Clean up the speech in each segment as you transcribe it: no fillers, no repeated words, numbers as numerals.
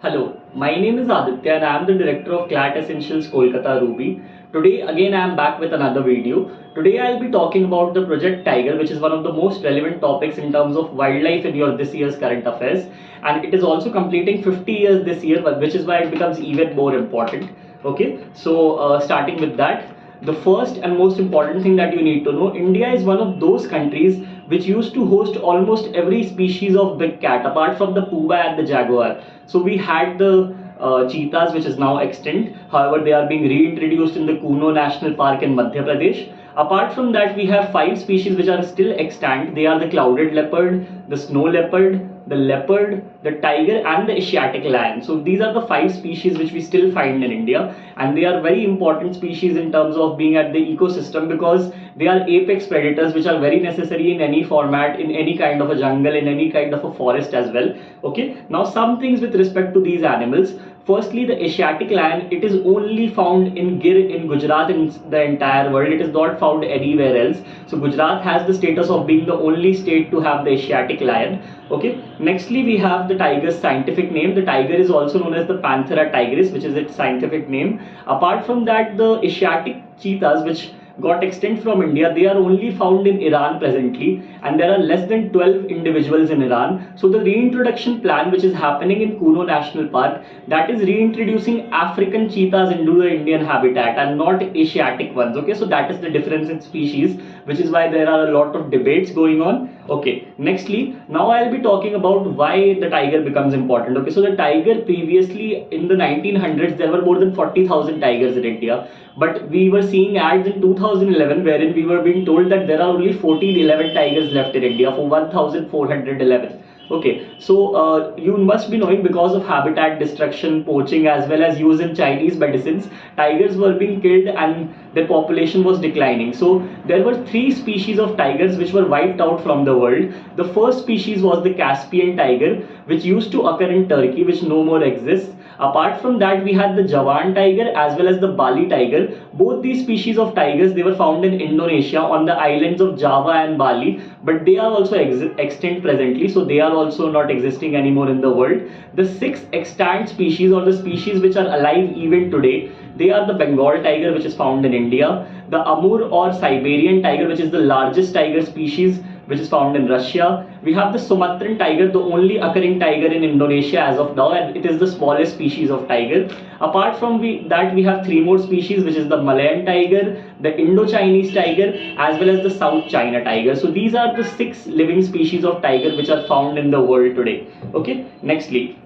Hello, my name is Aditya and I am the director of CLAT Essentials Kolkata Ruby. Today again I am back with another video. Today I will be talking about the Project Tiger, which is one of the most relevant topics in terms of wildlife in your this year's current affairs, and it is also completing 50 years this year, which is why it becomes even more important. Okay, so starting with that, the first and most important thing that you need to know, India is one of those countries which used to host almost every species of big cat apart from the puma and the jaguar. So we had the cheetahs, which is now extinct. However, they are being reintroduced in the Kuno National Park in Madhya Pradesh. Apart from that, we have five species which are still extant. They are the clouded leopard, the snow leopard, the tiger, and the Asiatic lion. So these are the five species which we still find in India, and they are very important species in terms of being at the ecosystem because they are apex predators which are very necessary in any format, in any kind of a jungle, in any kind of a forest as well. Okay, now some things with respect to these animals. Firstly, the Asiatic lion, it is only found in Gir in Gujarat in the entire world. It is not found anywhere else. So Gujarat has the status of being the only state to have the Asiatic lion. Okay. Nextly, we have the tiger's scientific name. The tiger is also known as the Panthera tigris, which is its scientific name. Apart from that, the Asiatic cheetahs, which got extinct from India, they are only found in Iran presently, and there are less than 12 individuals in Iran. So the reintroduction plan which is happening in Kuno National Park, that is reintroducing African cheetahs into the Indian habitat and not Asiatic ones. Okay, so that is the difference in species, which is why there are a lot of debates going on. Okay, nextly, now I'll be talking about why the tiger becomes important. Okay, so the tiger, previously in the 1900s there were more than 40,000 tigers in India, but we were seeing ads in 2011 wherein we were being told that there are only 1411 tigers left in India for 1411. Okay, so you must be knowing, because of habitat destruction, poaching, as well as use in Chinese medicines, tigers were being killed and their population was declining. So there were three species of tigers which were wiped out from the world. The first species was the Caspian tiger, which used to occur in Turkey, which no more exists. Apart from that, we had the Javan tiger as well as the Bali tiger. Both these species of tigers, they were found in Indonesia on the islands of Java and Bali, but they are also extinct presently, so they are also not existing anymore in the world. The six extant species, or the species which are alive even today, they are the Bengal tiger, which is found in India, the Amur or Siberian tiger, which is the largest tiger species, which is found in Russia. We have the Sumatran tiger, the only occurring tiger in Indonesia as of now, and it is the smallest species of tiger. Apart from that, we have three more species, which is the Malayan tiger, the Indo-Chinese tiger, as well as the South China tiger. So these are the six living species of tiger which are found in the world today. Okay, nextly,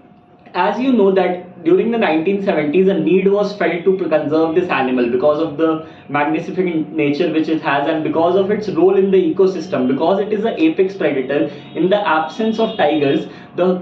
as you know that during the 1970s a need was felt to conserve this animal because of the magnificent nature which it has and because of its role in the ecosystem, because it is an apex predator. In the absence of tigers, the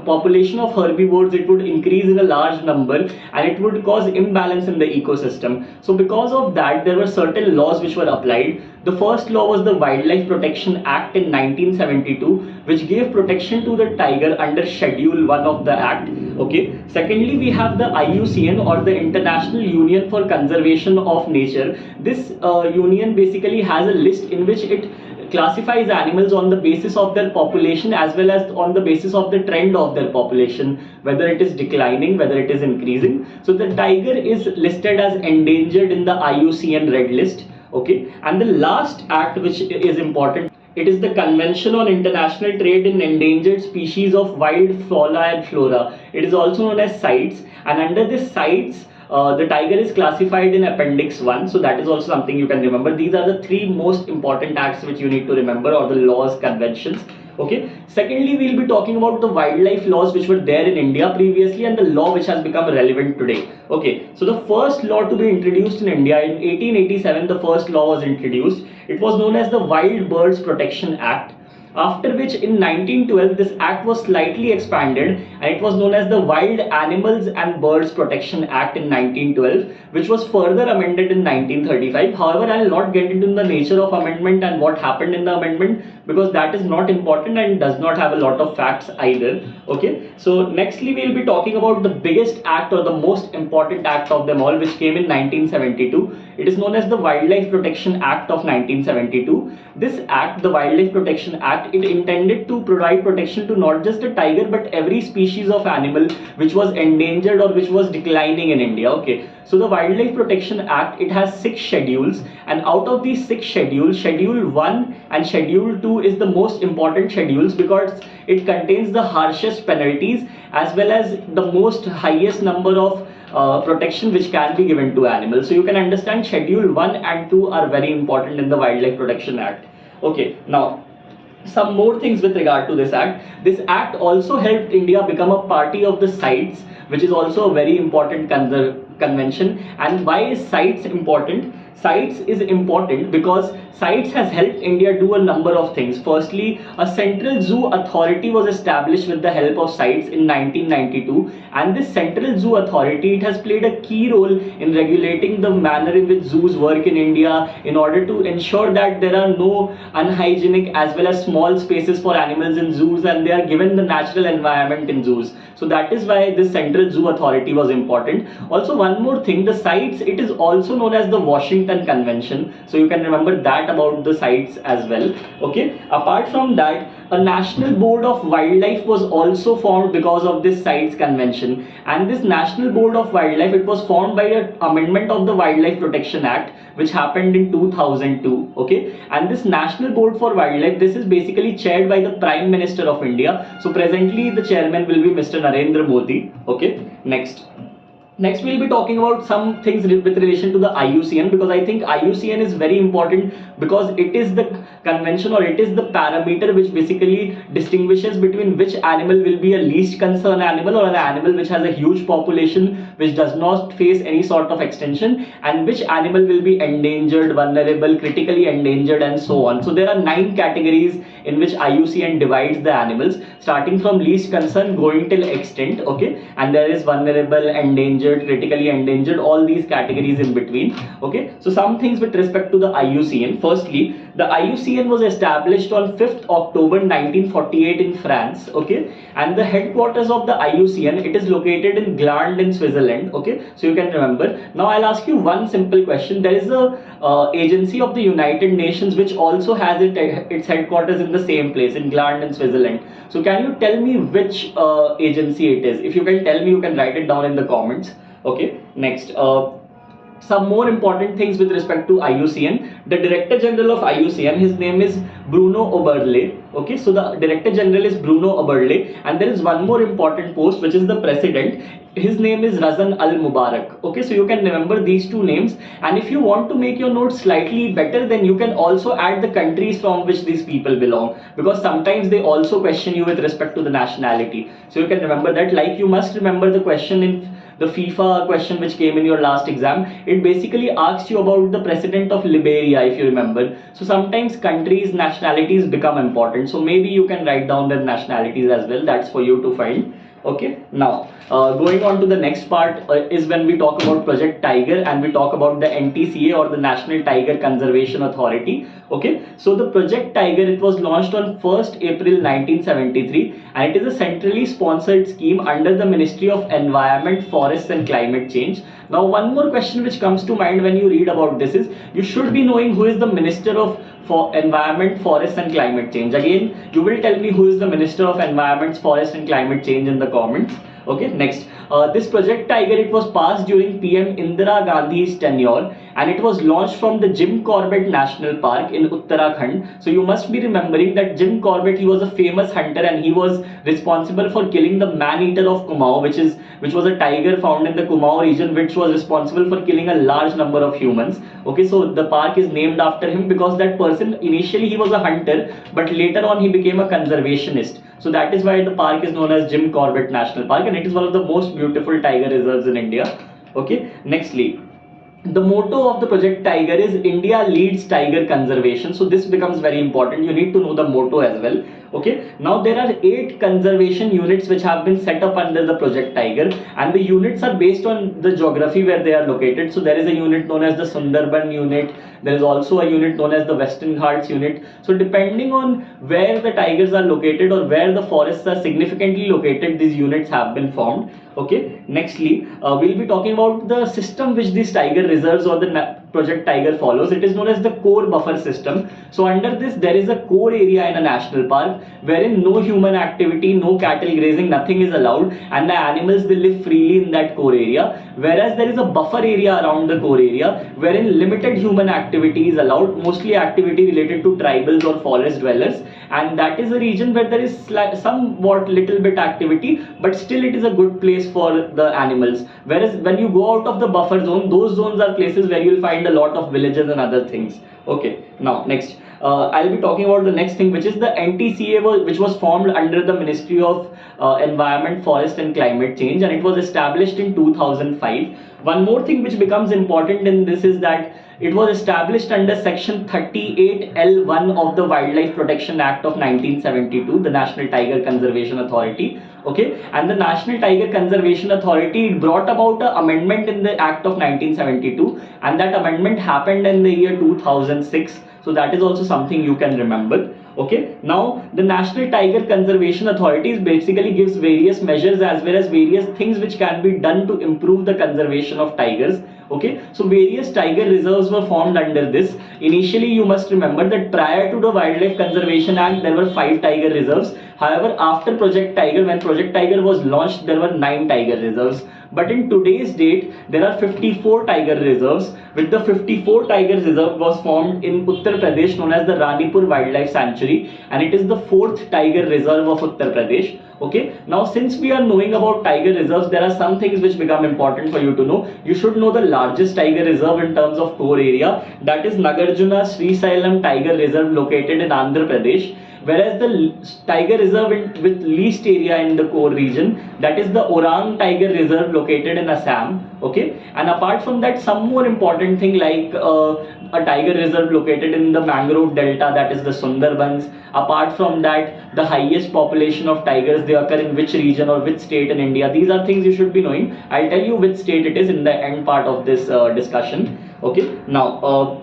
population of herbivores, it would increase in a large number and it would cause imbalance in the ecosystem. So because of that, there were certain laws which were applied. The first law was the Wildlife Protection Act in 1972, which gave protection to the tiger under Schedule 1 of the Act. Okay. Secondly, we have the IUCN, or the International Union for Conservation of Nature. This union basically has a list in which it classifies animals on the basis of their population as well as on the basis of the trend of their population, whether it is declining, whether it is increasing. So the tiger is listed as endangered in the IUCN Red List. Okay, and the last act which is important, it is the Convention on International Trade in Endangered Species of Wild Fauna and Flora. It is also known as CITES, and under this CITES, the tiger is classified in Appendix 1, so that is also something you can remember. These are the three most important acts which you need to remember, or the laws, conventions. Okay. Secondly, we'll be talking about the wildlife laws which were there in India previously and the law which has become relevant today. Okay. So the first law to be introduced in India in 1887, the first law was introduced. It was known as the Wild Birds Protection Act. After which in 1912 this act was slightly expanded and it was known as the Wild Animals and Birds Protection Act in 1912, which was further amended in 1935. However, I will not get into the nature of amendment and what happened in the amendment, because that is not important and does not have a lot of facts either. Okay, so nextly we'll be talking about the biggest act or the most important act of them all, which came in 1972. It is known as the Wildlife Protection Act of 1972. This act, the Wildlife Protection Act, it intended to provide protection to not just the tiger but every species of animal which was endangered or which was declining in India. Okay, so the Wildlife Protection Act, it has 6 schedules, and out of these 6 schedules, Schedule 1 and Schedule 2 is the most important schedules because it contains the harshest penalties as well as the most highest number of protection which can be given to animals. So you can understand Schedule 1 and 2 are very important in the Wildlife Protection Act. Okay, now some more things with regard to this act. This act also helped India become a party of the CITES, which is also a very important convention. And why is CITES important? CITES is important because CITES has helped India do a number of things. Firstly, a central zoo authority was established with the help of CITES in 1992, and this central zoo authority, it has played a key role in regulating the manner in which zoos work in India in order to ensure that there are no unhygienic as well as small spaces for animals in zoos and they are given the natural environment in zoos. So that is why this central zoo authority was important. Also, one more thing, the CITES, it is also known as the Washington Convention, so you can remember that about the CITES as well. Okay, apart from that, a national board of wildlife was also formed because of this CITES convention, and this national board of wildlife, it was formed by an amendment of the Wildlife Protection Act which happened in 2002. Okay, and this national board for wildlife, this is basically chaired by the Prime Minister of India. So presently the chairman will be Mr. Narendra Modi. Okay, next we'll be talking about some things with relation to the IUCN, because I think IUCN is very important because it is the convention or it is the parameter which basically distinguishes between which animal will be a least concern animal or an animal which has a huge population which does not face any sort of extinction, and which animal will be endangered, vulnerable, critically endangered, and so on. So there are 9 categories in which IUCN divides the animals, starting from least concern going till extinct. Okay, and there is vulnerable, endangered, critically endangered, all these categories in between. Okay, so some things with respect to the IUCN. Firstly, the IUCN was established on 5th October 1948 in France. Okay, and the headquarters of the IUCN, it is located in Gland in Switzerland. Okay, so you can remember. Now I'll ask you one simple question. There is a agency of the United Nations which also has its headquarters in the same place in Gland in Switzerland. So can you tell me which agency it is? If you can tell me, you can write it down in the comments. Okay, next, some more important things with respect to IUCN. The Director General of IUCN, his name is Bruno Oberle. Okay, so the Director General is Bruno Oberle, and there is one more important post which is the President. His name is Razan Al Mubarak. Okay, so you can remember these 2 names, and if you want to make your notes slightly better, then you can also add the countries from which these people belong, because sometimes they also question you with respect to the nationality. So you can remember that, like you must remember the question in the FIFA question which came in your last exam. It basically asks you about the president of Liberia, if you remember. So sometimes countries, nationalities become important, so maybe you can write down their nationalities as well. That's for you to find. Okay, now going on to the next part is when we talk about Project Tiger and we talk about the NTCA or the National Tiger Conservation Authority. Okay, so the Project Tiger, it was launched on 1st April 1973, and it is a centrally sponsored scheme under the Ministry of Environment, Forests and Climate Change. Now one more question which comes to mind when you read about this is, you should be knowing who is the Minister of Environment, Forests and Climate Change. Again, you will tell me who is the Minister of Environment, Forests and Climate Change in the comments. Okay, next, this Project Tiger, it was passed during PM Indira Gandhi's tenure, and it was launched from the Jim Corbett National Park in Uttarakhand. So you must be remembering that Jim Corbett, he was a famous hunter and he was responsible for killing the man-eater of Kumaon, which was a tiger found in the Kumaon region, which was responsible for killing a large number of humans. Okay, so the park is named after him because that person, initially he was a hunter, but later on he became a conservationist. So that is why the park is known as Jim Corbett National Park, and it is one of the most beautiful tiger reserves in India. Okay, nextly, the motto of the Project Tiger is India leads tiger conservation. So this becomes very important. You need to know the motto as well. Okay, now there are 8 conservation units which have been set up under the Project Tiger, and the units are based on the geography where they are located. So there is a unit known as the Sundarban unit, There is also a unit known as the Western Ghats unit. So depending on where the tigers are located or where the forests are significantly located, these units have been formed. Okay, nextly, we'll be talking about the system which these tiger reserves or the Project Tiger follows. It is known as the core buffer system. So under this, there is a core area in a national park wherein no human activity, no cattle grazing, nothing is allowed, and the animals will live freely in that core area. Whereas there is a buffer area around the core area wherein limited human activity is allowed, mostly activity related to tribals or forest dwellers, and that is a region where there is somewhat little bit activity, but still it is a good place for the animals. Whereas when you go out of the buffer zone, those zones are places where you will find a lot of villages and other things. Okay, now next, I'll be talking about the next thing, which is the NTCA, which was formed under the Ministry of Environment, Forest and Climate Change, and it was established in 2005. One more thing which becomes important in this is that it was established under section 38L1 of the Wildlife Protection Act of 1972, the National Tiger Conservation Authority. Okay, and the National Tiger Conservation Authority brought about an amendment in the Act of 1972, and that amendment happened in the year 2006. So that is also something you can remember. Okay, now the National Tiger Conservation Authority basically gives various measures as well as various things which can be done to improve the conservation of tigers. Okay, so various tiger reserves were formed under this. Initially, you must remember that prior to the Wildlife Conservation Act, there were 5 tiger reserves. However, after Project Tiger, when Project Tiger was launched, there were 9 tiger reserves. But in today's date, there are 54 tiger reserves. With the 54 tiger reserve was formed in Uttar Pradesh, known as the Ranipur Wildlife Sanctuary, and it is the 4th tiger reserve of Uttar Pradesh. Okay, now since we are knowing about tiger reserves, there are some things which become important for you to know. You should know the largest tiger reserve in terms of core area, that is Nagarjuna Sri Sailam Tiger Reserve located in Andhra Pradesh. Whereas the tiger reserve with least area in the core region, that is the Orang Tiger Reserve located in Assam. Okay, and apart from that, some more important thing like a tiger reserve located in the mangrove delta, that is the Sundarbans. Apart from that, the highest population of tigers, they occur in which region or which state in India. These are things you should be knowing. I'll tell you which state it is in the end part of this discussion. Okay, now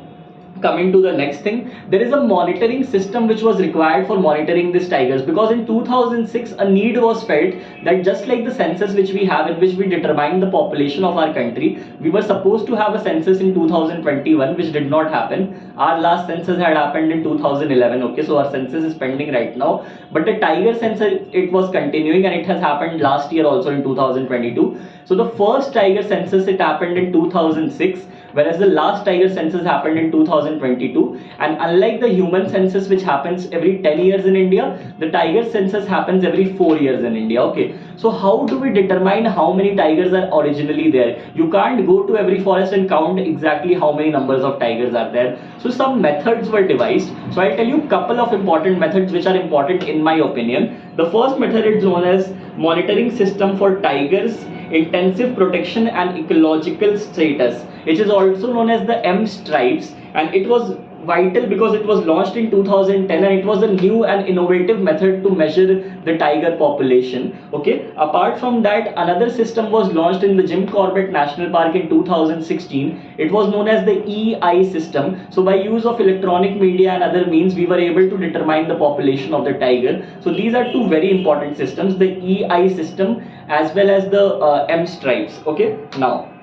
coming to the next thing, there is a monitoring system which was required for monitoring these tigers, because in 2006 a need was felt that just like the census which we have, in which we determine the population of our country, we were supposed to have a census in 2021, which did not happen. Our last census had happened in 2011. Okay, so our census is pending right now, but the tiger census, it was continuing, and it has happened last year also in 2022. So the first tiger census, it happened in 2006, whereas the last tiger census happened in 2022. And unlike the human census which happens every 10 years in India, the tiger census happens every 4 years in India. Okay, so how do we determine how many tigers are originally there? You can't go to every forest and count exactly how many numbers of tigers are there. So some methods were devised. So I'll tell you a couple of important methods which are important in my opinion. The first method is known as monitoring system for tigers intensive protection and ecological status, which is also known as the M-stripes, and it was vital because it was launched in 2010, and it was a new and innovative method to measure the tiger population. Okay, apart from that, another system was launched in the Jim Corbett National Park in 2016. It was known as the EI system. So by use of electronic media and other means, we were able to determine the population of the tiger. So these are two very important systems, the EI system as well as the M-stripes. Okay, now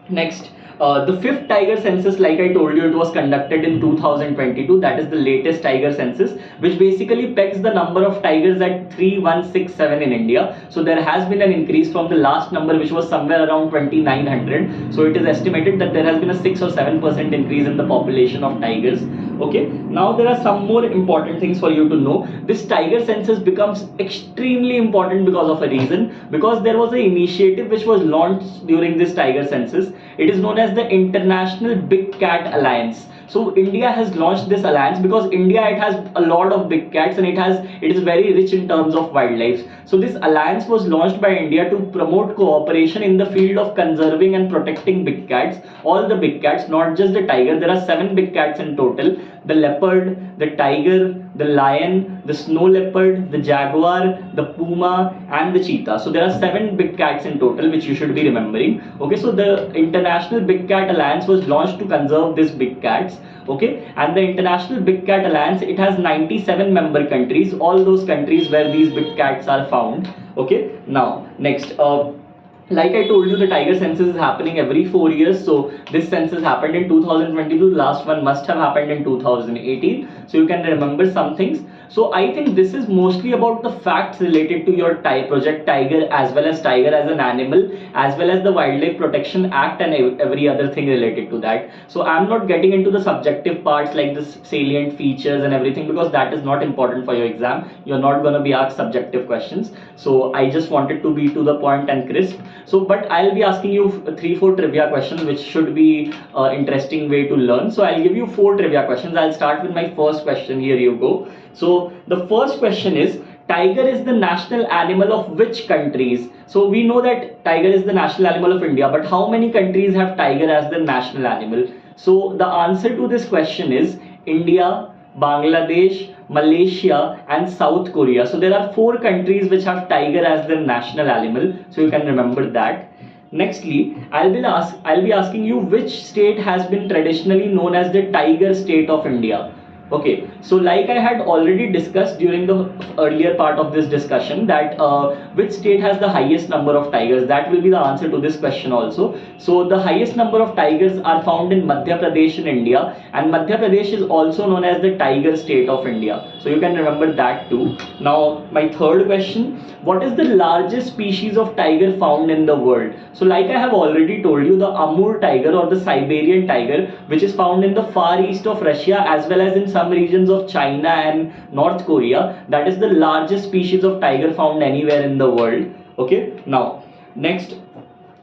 next, the 5th tiger census, like I told you, it was conducted in 2022. That is the latest tiger census, which basically pegs the number of tigers at 3167 in India. So there has been an increase from the last number, which was somewhere around 2900. So it is estimated that there has been a 6 or 7% increase in the population of tigers. Okay, now there are some more important things for you to know. This tiger census becomes extremely important because of a reason, because there was an initiative which was launched during this tiger census. It is known as the International Big Cat Alliance. So India has launched this alliance because India, it has a lot of big cats, and it is very rich in terms of wildlife. So this alliance was launched by India to promote cooperation in the field of conserving and protecting big cats, all the big cats, not just the tiger. There are 7 big cats in total. the leopard, the tiger, the lion, the snow leopard, the jaguar, the puma, and the cheetah. So there are 7 big cats in total, which you should be remembering. Okay, so the International Big Cat Alliance was launched to conserve these big cats. Okay, and the International Big Cat Alliance, it has 97 member countries, all those countries where these big cats are found. Okay, now next, like I told you, the tiger census is happening every 4 years. So this census happened in 2022. Last one must have happened in 2018. So you can remember some things. So I think this is mostly about the facts related to your Project Tiger, as well as tiger as an animal, as well as the Wildlife Protection Act and every other thing related to that. So I'm not getting into the subjective parts like the salient features and everything, because that is not important for your exam. You're not going to be asked subjective questions. So I just wanted to be to the point and crisp. So but I'll be asking you 3-4 trivia questions, which should be interesting way to learn. So I'll give you 4 trivia questions. I'll start with my first question. Here you go. So the first question is, tiger is the national animal of which countries? So we know that tiger is the national animal of India, but how many countries have tiger as the national animal? So the answer to this question is India, Bangladesh, Malaysia, and South Korea. So there are 4 countries which have tiger as their national animal. So you can remember that. Nextly, I'll be asking you which state has been traditionally known as the tiger state of India. Okay, so like I had already discussed during the earlier part of this discussion, that which state has the highest number of tigers, that will be the answer to this question also. So the highest number of tigers are found in Madhya Pradesh in India, and Madhya Pradesh is also known as the tiger state of India. So you can remember that too. Now my third question, what is the largest species of tiger found in the world? So like I have already told you, the Amur tiger or the Siberian tiger, which is found in the far east of Russia as well as in some regions of China and North Korea, that is the largest species of tiger found anywhere in the world. Okay, now next,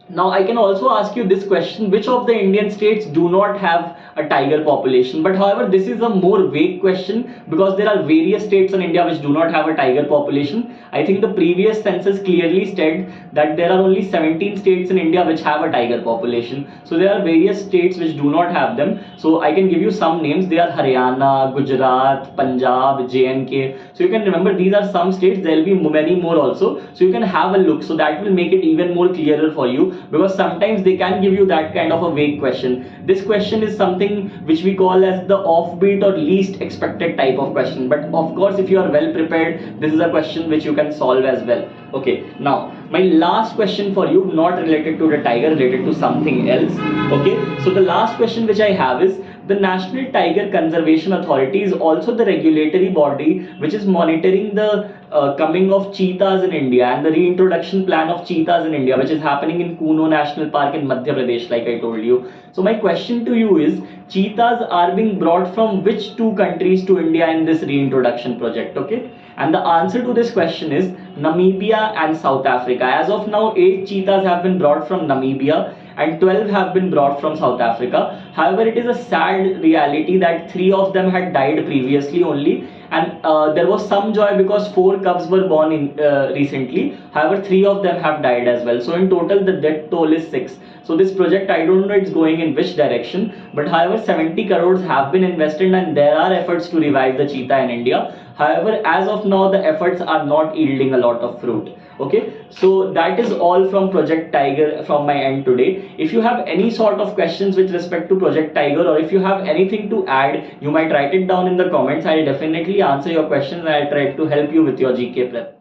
now I can also ask you this question, which of the Indian states do not have a tiger population? But however, this is a more vague question, because there are various states in India which do not have a tiger population. I think the previous census clearly said that there are only 17 states in India which have a tiger population. So there are various states which do not have them. So I can give you some names. They are Haryana, Gujarat, Punjab, J&K. So you can remember these are some states. There will be many more also. So you can have a look. So that will make it even more clearer for you, because sometimes they can give you that kind of a vague question. This question is something which we call as the offbeat or least expected type of question. But of course, if you are well prepared, this is a question which you can solve as well. Okay, now my last question for you, not related to the tiger, related to something else. Okay, so the last question which I have is, the National Tiger Conservation Authority is also the regulatory body which is monitoring the coming of cheetahs in India and the reintroduction plan of cheetahs in India, which is happening in Kuno National Park in Madhya Pradesh, like I told you. So my question to you is, cheetahs are being brought from which 2 countries to India in this reintroduction project? Okay, and the answer to this question is Namibia and South Africa. As of now, 8 cheetahs have been brought from Namibia and 12 have been brought from South Africa. However, it is a sad reality that 3 of them had died previously only, and there was some joy because 4 cubs were born in recently. However, 3 of them have died as well. So in total, the death toll is 6. So this project, I don't know it's going in which direction, but however 70 crores have been invested and there are efforts to revive the cheetah in India. However, as of now, the efforts are not yielding a lot of fruit. Okay, so that is all from Project Tiger from my end today. If you have any sort of questions with respect to Project Tiger, or if you have anything to add, you might write it down in the comments. I'll definitely answer your questions and I'll try to help you with your GK prep.